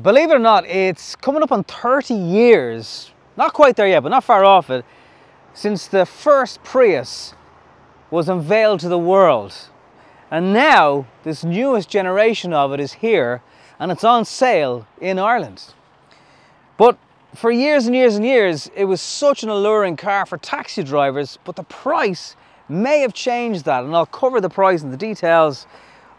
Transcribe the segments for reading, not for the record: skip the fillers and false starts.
Believe it or not, it's coming up on 30 years, not quite there yet, but not far off it, since the first Prius was unveiled to the world. And now this newest generation of it is here and it's on sale in Ireland. But for years and years and years, it was such an alluring car for taxi drivers, but the price may have changed that, and I'll cover the price and the details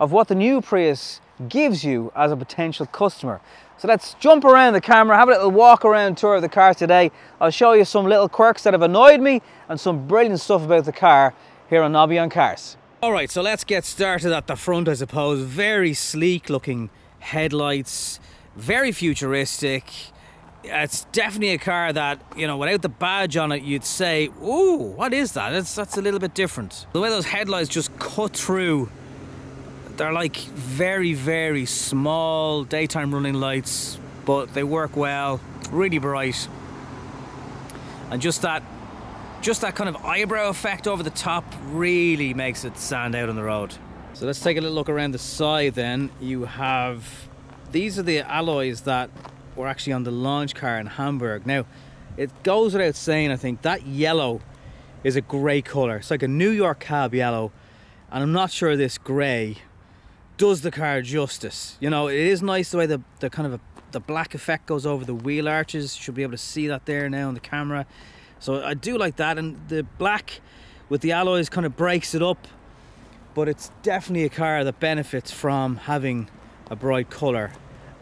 of what the new Prius gives you as a potential customer. So let's jump around the camera, have a little walk around tour of the car today. I'll show you some little quirks that have annoyed me and some brilliant stuff about the car here on Nobby on Cars. Alright, so let's get started at the front, I suppose. Very sleek looking headlights, very futuristic. It's definitely a car that, you know, without the badge on it, you'd say, ooh, what is that? That's a little bit different. The way those headlights just cut through, they're like very, very small daytime running lights, but they work well, really bright. And just that kind of eyebrow effect over the top really makes it stand out on the road. So let's take a little look around the side then. You have, these are the alloys that were actually on the launch car in Hamburg. Now, it goes without saying, I think, that yellow is a grey colour. It's like a New York cab yellow, and I'm not sure this grey does the car justice. You know, it is nice the way the kind of the black effect goes over the wheel arches. You should be able to see that there now on the camera. So I do like that, and the black with the alloys kind of breaks it up, but it's definitely a car that benefits from having a bright colour.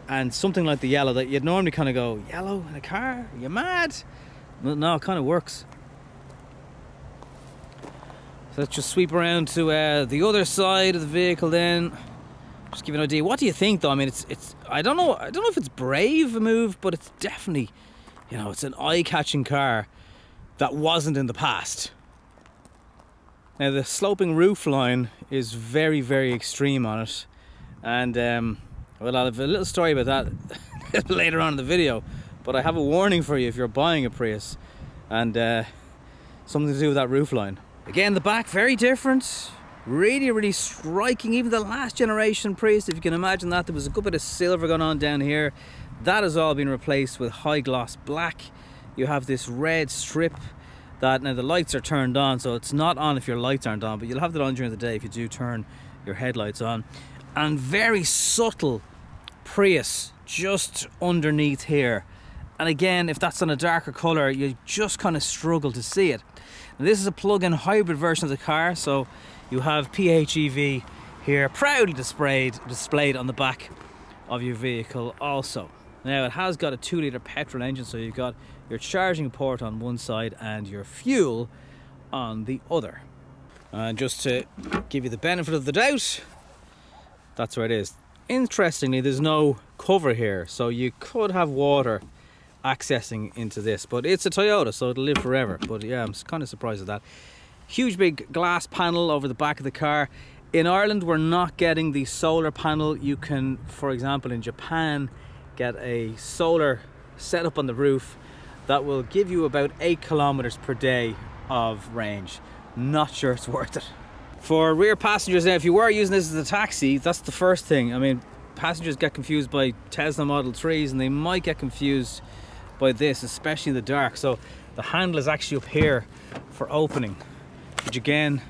And something like the yellow that you'd normally kind of go, yellow in a car? Are you mad? Well, no, it kind of works. So let's just sweep around to the other side of the vehicle then. Just give you an idea. What do you think though? I mean, it's I don't know if it's brave a move, but it's definitely, you know, it's an eye-catching car that wasn't in the past. Now the sloping roof line is very, very extreme on it, and well, I'll have a little story about that later on in the video, but I have a warning for you if you're buying a Prius, and something to do with that roof line. Again, the back, very different, really, really striking. Even the last generation Prius, if you can imagine that, there was a good bit of silver going on down here. That has all been replaced with high gloss black. You have this red strip that, now the lights are turned on, so it's not on if your lights aren't on, but you'll have that on during the day if you do turn your headlights on. And very subtle Prius just underneath here, and again, if that's on a darker colour, you just kind of struggle to see it. Now, this is a plug-in hybrid version of the car, so you have PHEV here proudly displayed on the back of your vehicle also. Now it has got a 2-litre petrol engine, so you've got your charging port on one side and your fuel on the other. And just to give you the benefit of the doubt, that's where it is. Interestingly, there's no cover here, so you could have water accessing into this, but it's a Toyota, so it'll live forever. But yeah, I'm kind of surprised at that. Huge big glass panel over the back of the car. In Ireland, we're not getting the solar panel. You can, for example, in Japan, get a solar setup on the roof that will give you about 8 kilometers per day of range. Not sure it's worth it. For rear passengers now, if you were using this as a taxi, that's the first thing. I mean, passengers get confused by Tesla Model 3s, and they might get confused by this, especially in the dark. So the handle is actually up here for opening, which again,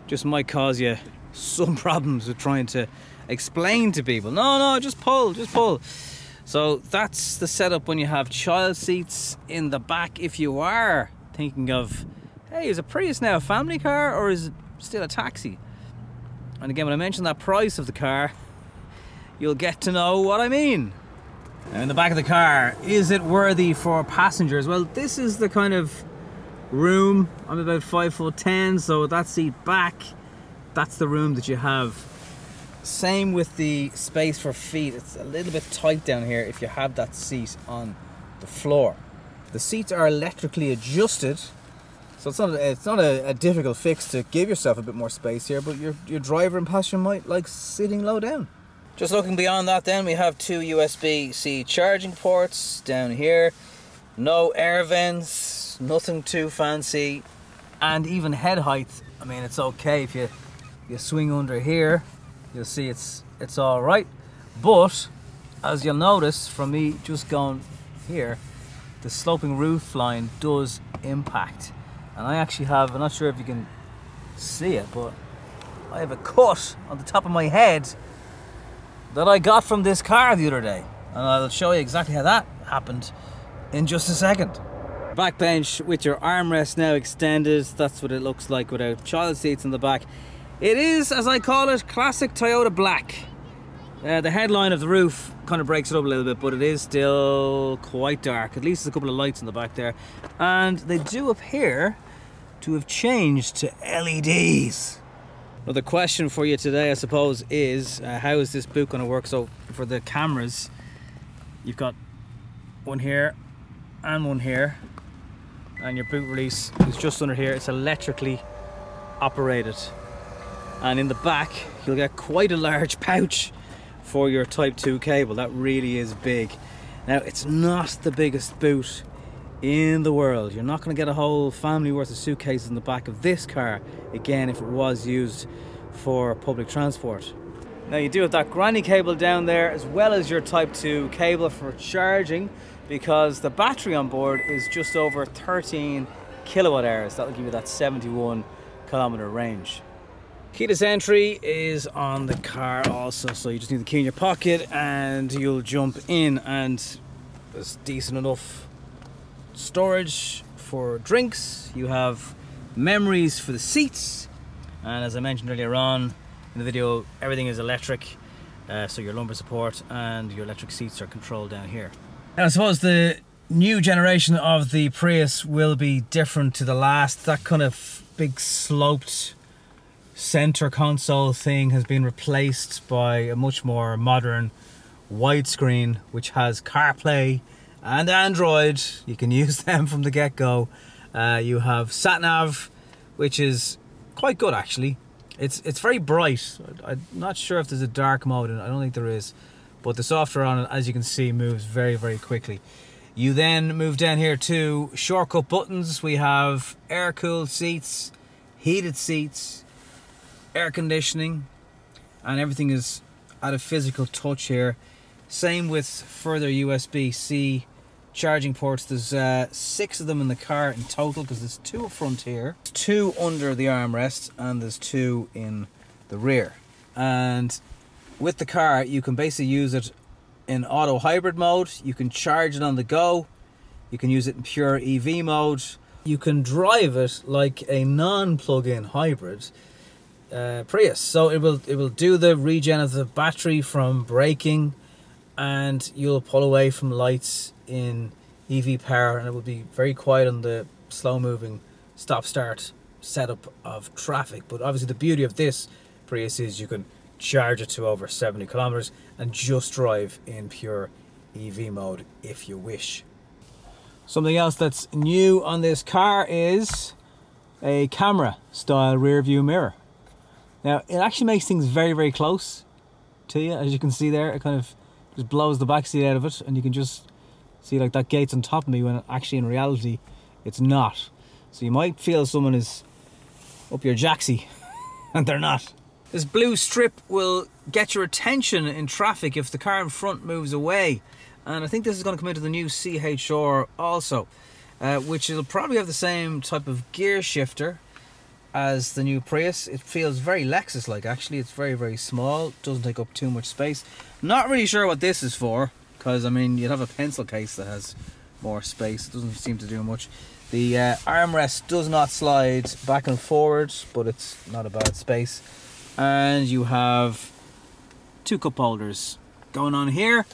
just might cause you some problems with trying to explain to people. No, just pull, just pull. So that's the setup when you have child seats in the back. If you are thinking of, hey, is a Prius now a family car or is it still a taxi? And again, when I mention that price of the car, you'll get to know what I mean. Now in the back of the car, is it worthy for passengers? Well, this is the kind of room. I'm about 5'10", so with that seat back, that's the room that you have. Same with the space for feet. It's a little bit tight down here if you have that seat on the floor. The seats are electrically adjusted, so it's not a difficult fix to give yourself a bit more space here, but your driver and passenger might like sitting low down. Just looking beyond that then, we have 2 USB-C charging ports down here. No air vents, nothing too fancy. And even head height, I mean, it's okay if you swing under here. You'll see it's all right, but as you'll notice from me just going here, the sloping roof line does impact. And I actually have, I'm not sure if you can see it, but I have a cut on the top of my head that I got from this car the other day. And I'll show you exactly how that happened in just a second. Back bench with your armrest now extended. That's what it looks like without child seats in the back. It is, as I call it, classic Toyota black. The headline of the roof kind of breaks it up a little bit, but it is still quite dark. At least there's a couple of lights in the back there. And they do appear to have changed to LEDs. Well, the question for you today, I suppose, is how is this boot going to work? So for the cameras, you've got one here and one here, and your boot release is just under here. It's electrically operated, and in the back you'll get quite a large pouch for your Type 2 cable. That really is big. Now, it's not the biggest boot in the world. You're not going to get a whole family worth of suitcases in the back of this car, again, if it was used for public transport. Now, you do have that granny cable down there, as well as your Type 2 cable for charging, because the battery on board is just over 13 kilowatt hours. That'll give you that 71 kilometer range. Keyless entry is on the car also, so you just need the key in your pocket and you'll jump in, and there's decent enough storage for drinks. You have memories for the seats, and as I mentioned earlier on in the video, everything is electric, so your lumbar support and your electric seats are controlled down here. And I suppose the new generation of the Prius will be different to the last. That kind of big sloped center console thing has been replaced by a much more modern widescreen, which has CarPlay and Android. You can use them from the get-go. You have sat-nav, which is quite good actually. It's very bright. I'm not sure if there's a dark mode in it. I don't think there is, but the software on it, as you can see, moves very, very quickly. You then move down here to shortcut buttons. We have air-cooled seats, heated seats, air conditioning, and everything is at a physical touch here. Same with further USB-C charging ports. There's 6 of them in the car in total, because there's 2 up front here, 2 under the armrest, and there's 2 in the rear. And with the car, you can basically use it in auto hybrid mode. You can charge it on the go. You can use it in pure EV mode. You can drive it like a non-plug-in hybrid Prius. So it will do the regen of the battery from braking, and you'll pull away from lights in EV power, and it will be very quiet on the slow-moving stop-start setup of traffic. But obviously the beauty of this Prius is you can charge it to over 70 kilometers and just drive in pure EV mode if you wish. Something else that's new on this car is a camera style rear view mirror. Now, it actually makes things very, very close to you. As you can see there, it kind of just blows the back seat out of it, and you can just see like that gate's on top of me, when actually in reality it's not. So you might feel someone is up your jacksie and they're not. This blue strip will get your attention in traffic if the car in front moves away, and I think this is going to come into the new CHR also, which will probably have the same type of gear shifter as the new Prius. It feels very Lexus-like actually. It's very, very small, doesn't take up too much space. Not really sure what this is for, because I mean, you'd have a pencil case that has more space. It doesn't seem to do much. The armrest does not slide back and forward, but it's not a bad space. And you have 2 cup holders going on here,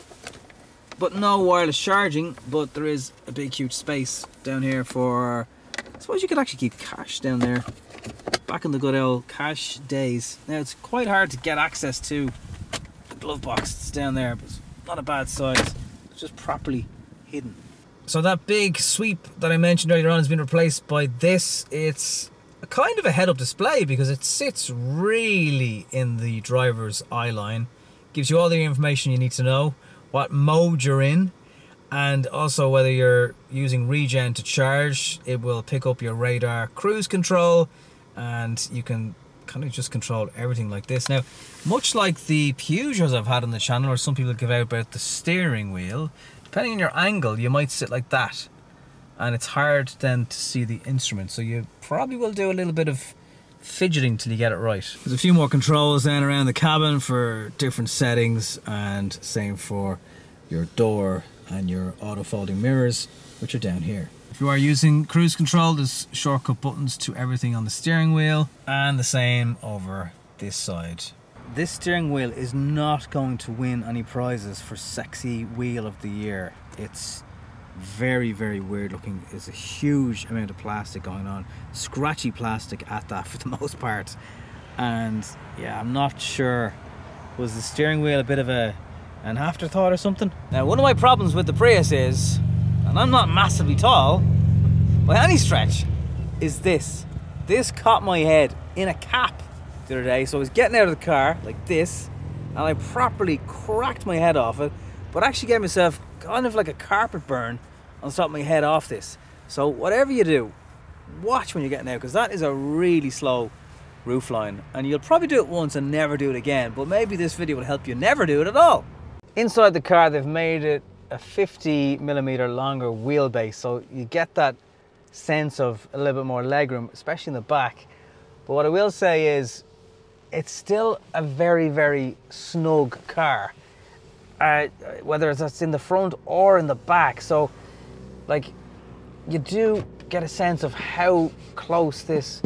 but no wireless charging. But there is a big huge space down here for, I suppose you could actually keep cash down there, back in the good old cash days. Now, it's quite hard to get access to the glove box that's down there, but it's not a bad size. It's just properly hidden. So that big sweep that I mentioned earlier on has been replaced by this. It's a kind of a head-up display because it sits really in the driver's eye line. Gives you all the information you need to know, what mode you're in, and also whether you're using regen to charge. It will pick up your radar cruise control, and you can kind of just control everything like this. Now, much like the Peugeots I've had on the channel, or some people give out about the steering wheel, depending on your angle, you might sit like that. And it's hard then to see the instrument. So you probably will do a little bit of fidgeting till you get it right. There's a few more controls then around the cabin for different settings, and same for your door and your auto folding mirrors, which are down here. If you are using cruise control, there's shortcut buttons to everything on the steering wheel, and the same over this side. This steering wheel is not going to win any prizes for sexy wheel of the year. It's very, very weird looking. There's a huge amount of plastic going on, scratchy plastic at that for the most part. And yeah, I'm not sure, was the steering wheel a bit of an afterthought or something? Now, one of my problems with the Prius is, and I'm not massively tall by any stretch, is this. This caught my head in a cap the other day. So I was getting out of the car like this, and I properly cracked my head off it, but actually gave myself kind of like a carpet burn on the top of my head off this. So whatever you do, watch when you're getting out, because that is a really slow roofline, and you'll probably do it once and never do it again, but maybe this video will help you never do it at all. Inside the car, they've made it a 50mm longer wheelbase, so you get that sense of a little bit more legroom, especially in the back. But what I will say is, it's still a very, very snug car, whether it's in the front or in the back. So, like, you do get a sense of how close this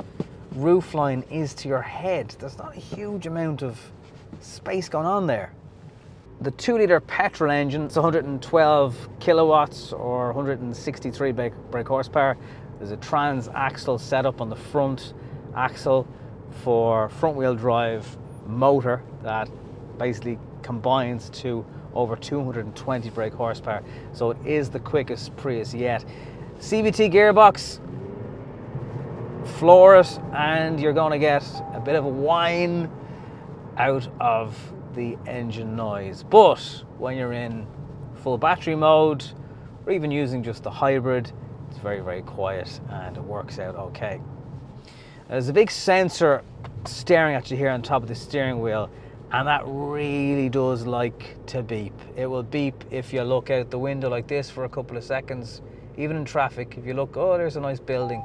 roofline is to your head. There's not a huge amount of space going on there. The 2-litre petrol engine, it's 112 kilowatts or 163 brake horsepower. There's a trans-axle setup on the front axle for front-wheel drive motor that basically combines to over 220 brake horsepower. So it is the quickest Prius yet. CVT gearbox, floor it, and you're going to get a bit of a whine out of the engine noise. But when you're in full battery mode, or even using just the hybrid, it's very, very quiet and it works out okay. There's a big sensor staring at you here on top of the steering wheel, and that really does like to beep. It will beep if you look out the window like this for a couple of seconds, even in traffic. If you look, oh, there's a nice building,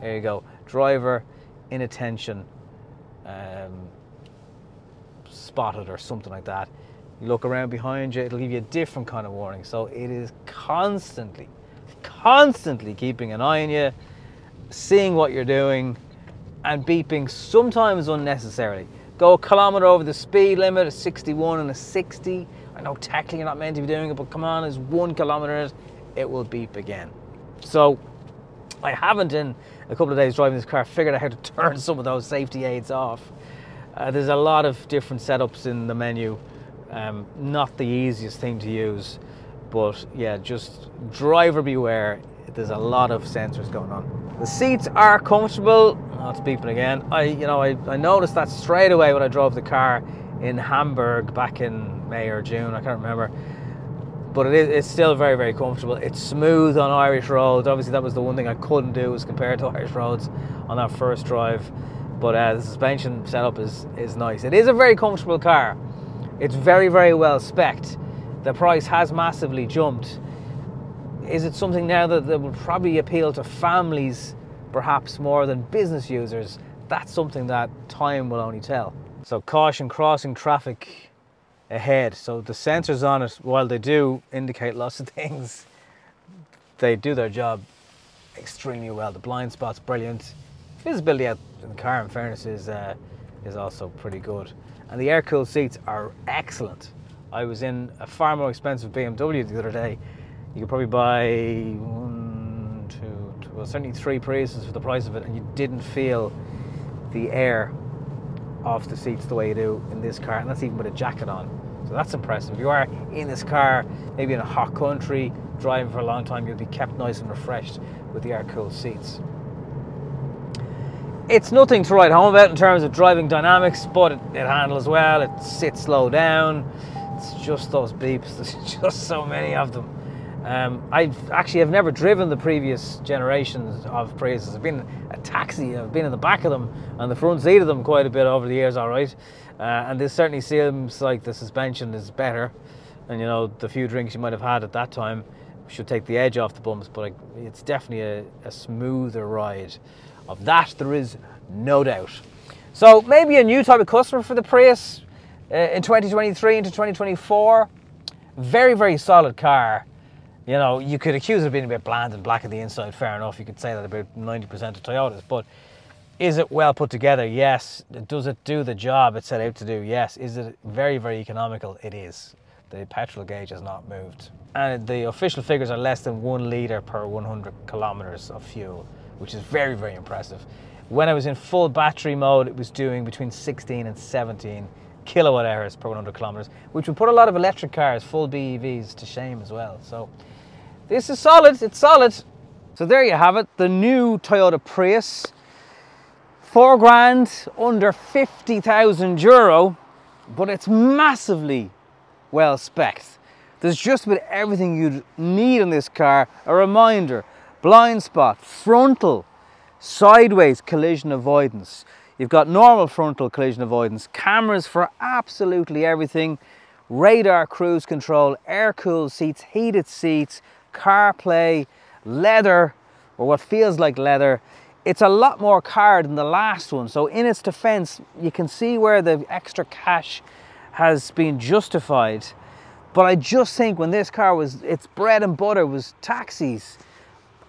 there you go, driver inattention spotted or something like that. You look around behind you, it'll give you a different kind of warning. So it is constantly keeping an eye on you, seeing what you're doing, and beeping sometimes unnecessarily. Go a kilometre over the speed limit, a 61 and a 60. I know technically you're not meant to be doing it, but come on, there's 1 kilometre in it, it will beep again. So I haven't, in a couple of days driving this car, figured out how to turn some of those safety aids off. There's a lot of different setups in the menu. Not the easiest thing to use, but yeah, just driver beware. There's a lot of sensors going on. The seats are comfortable. Oh, it's beeping again. I noticed that straight away when I drove the car in Hamburg back in May or June, I can't remember. But it's still very, very comfortable. It's smooth on Irish roads. Obviously that was the one thing I couldn't do, was compare to Irish roads on that first drive. But the suspension setup is nice. It is a very comfortable car. It's very, very well spec'd. The price has massively jumped. Is it something now that will probably appeal to families perhaps more than business users? That's something that time will only tell. So caution, crossing traffic ahead. So the sensors on it, while they do indicate lots of things, they do their job extremely well. The blind spot's brilliant. Visibility out in the car, in fairness, is also pretty good. And the air-cooled seats are excellent. I was in a far more expensive BMW the other day. You could probably buy certainly 3 Priuses for the price of it, and you didn't feel the air off the seats the way you do in this car, and that's even with a jacket on. So that's impressive. If you are in this car, maybe in a hot country, driving for a long time, you'll be kept nice and refreshed with the air-cooled seats. It's nothing to write home about in terms of driving dynamics, but it handles well, it sits slow down. It's just those beeps, there's just so many of them. I've never driven the previous generations of Priuses. I've been a taxi, I've been in the back of them and the front seat of them quite a bit over the years, all right. And this certainly seems like the suspension is better, and you know, the few drinks you might have had at that time should take the edge off the bumps, but it's definitely a smoother ride. Of that there is no doubt. So maybe a new type of customer for the Prius in 2023 into 2024. Very, very solid car. You know, you could accuse it of being a bit bland and black on the inside, fair enough. You could say that about 90% of Toyotas, but is it well put together? Yes. Does it do the job it set out to do? Yes. Is it very, very economical? It is. The petrol gauge has not moved. And the official figures are less than 1 litre per 100 kilometres of fuel, which is very, very impressive. When I was in full battery mode, it was doing between 16 and 17 kilowatt hours per 100 kilometres, which would put a lot of electric cars, full BEVs, to shame as well. So this is solid, it's solid. So there you have it, the new Toyota Prius. 4 grand, under 50,000 euro, but it's massively well spec'd. There's just about everything you'd need in this car. A reminder, blind spot, frontal, sideways collision avoidance. You've got normal frontal collision avoidance, cameras for absolutely everything, radar cruise control, air-cooled seats, heated seats, CarPlay, leather, or what feels like leather. It's a lot more car than the last one, so in its defense, you can see where the extra cash has been justified. But I just think when this car was, its bread and butter was taxis,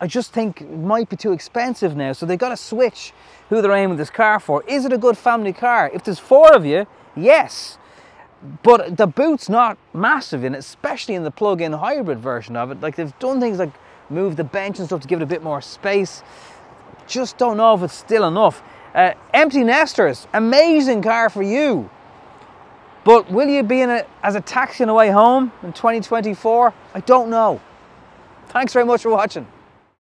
I just think it might be too expensive now, so they've got to switch who they're aiming this car for. Is it a good family car? If there's 4 of you, yes. But the boot's not massive in it, especially in the plug-in hybrid version of it. Like, they've done things like move the bench and stuff to give it a bit more space. Just don't know if it's still enough. Empty nesters, amazing car for you. But will you be in it as a taxi on the way home in 2024? I don't know. Thanks very much for watching.